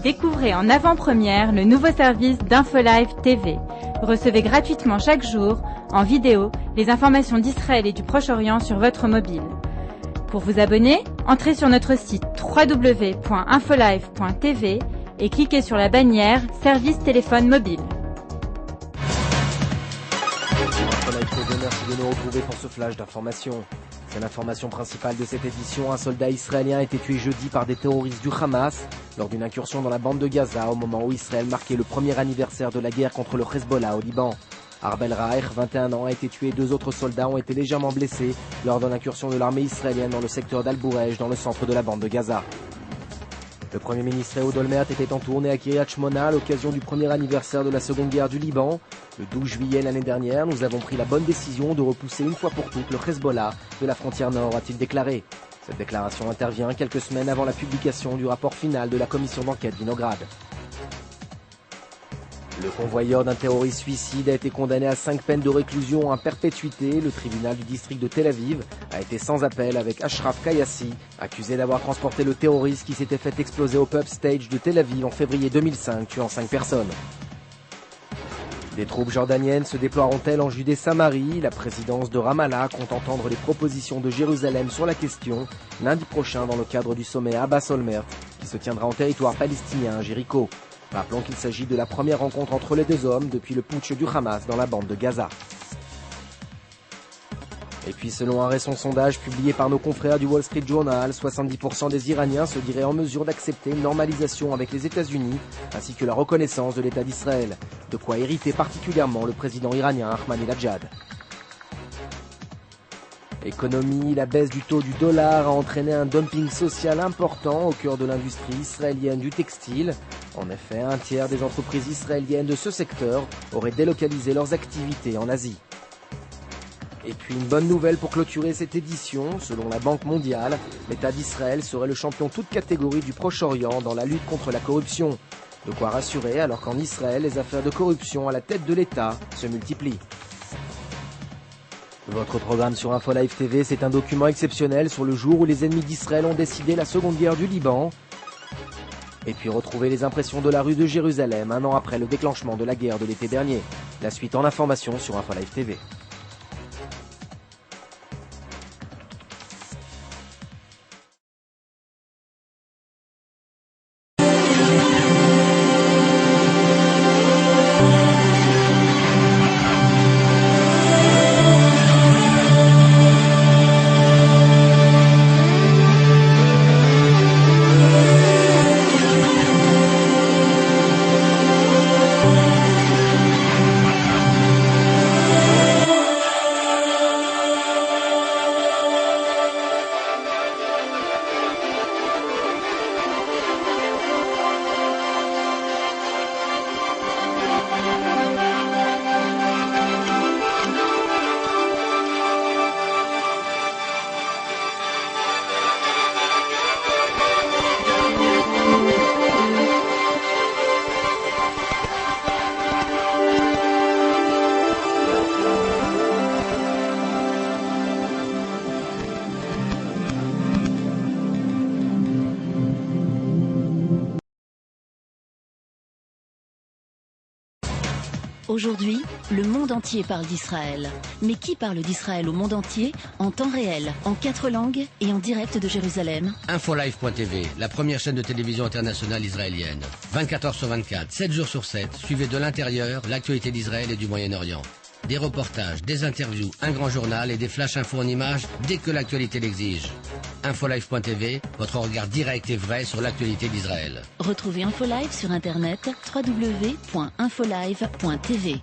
Découvrez en avant-première le nouveau service d'InfoLive TV. Recevez gratuitement chaque jour, en vidéo, les informations d'Israël et du Proche-Orient sur votre mobile. Pour vous abonner, entrez sur notre site www.infolive.tv et cliquez sur la bannière Service téléphone mobile. InfoLive TV, merci de nous retrouver pour ce flash d'information. C'est l'information principale de cette édition. Un soldat israélien a été tué jeudi par des terroristes du Hamas lors d'une incursion dans la bande de Gaza au moment où Israël marquait le premier anniversaire de la guerre contre le Hezbollah au Liban. Arbel Raich, 21 ans, a été tué et 2 autres soldats ont été légèrement blessés lors d'une incursion de l'armée israélienne dans le secteur d'Al-Bourej, dans le centre de la bande de Gaza. Le Premier ministre Ehud Olmert était en tournée à Kiryat Shmona à l'occasion du premier anniversaire de la seconde guerre du Liban. Le 12 juillet l'année dernière, nous avons pris la bonne décision de repousser une fois pour toutes le Hezbollah de la frontière nord, a-t-il déclaré. Cette déclaration intervient quelques semaines avant la publication du rapport final de la commission d'enquête Vinograd. Le convoyeur d'un terroriste suicide a été condamné à 5 peines de réclusion à perpétuité. Le tribunal du district de Tel Aviv a été sans appel avec Ashraf Kayassi, accusé d'avoir transporté le terroriste qui s'était fait exploser au pub Stage de Tel Aviv en février 2005, tuant 5 personnes. Des troupes jordaniennes se déploieront-elles en Judée-Samarie? La présidence de Ramallah compte entendre les propositions de Jérusalem sur la question lundi prochain dans le cadre du sommet Abbas-Olmert qui se tiendra en territoire palestinien à Jéricho. Rappelons qu'il s'agit de la première rencontre entre les deux hommes depuis le putsch du Hamas dans la bande de Gaza. Et puis selon un récent sondage publié par nos confrères du Wall Street Journal, 70% des Iraniens se diraient en mesure d'accepter une normalisation avec les États-Unis ainsi que la reconnaissance de l'État d'Israël. De quoi irriter particulièrement le président iranien Ahmadinejad. Économie, la baisse du taux du dollar a entraîné un dumping social important au cœur de l'industrie israélienne du textile. En effet, un tiers des entreprises israéliennes de ce secteur auraient délocalisé leurs activités en Asie. Et puis une bonne nouvelle pour clôturer cette édition. Selon la Banque mondiale, l'État d'Israël serait le champion toute catégorie du Proche-Orient dans la lutte contre la corruption. De quoi rassurer alors qu'en Israël, les affaires de corruption à la tête de l'État se multiplient. Votre programme sur InfoLive TV, c'est un document exceptionnel sur le jour où les ennemis d'Israël ont décidé la seconde guerre du Liban. Et puis retrouvez les impressions de la rue de Jérusalem, un an après le déclenchement de la guerre de l'été dernier. La suite en information sur InfoLive TV. Aujourd'hui, le monde entier parle d'Israël. Mais qui parle d'Israël au monde entier, en temps réel, en 4 langues et en direct de Jérusalem? InfoLive.tv, la première chaîne de télévision internationale israélienne. 24 heures sur 24, 7 jours sur 7, suivez de l'intérieur l'actualité d'Israël et du Moyen-Orient. Des reportages, des interviews, un grand journal et des flash infos en images dès que l'actualité l'exige. InfoLive.tv, votre regard direct et vrai sur l'actualité d'Israël. Retrouvez InfoLive sur internet www.infolive.tv.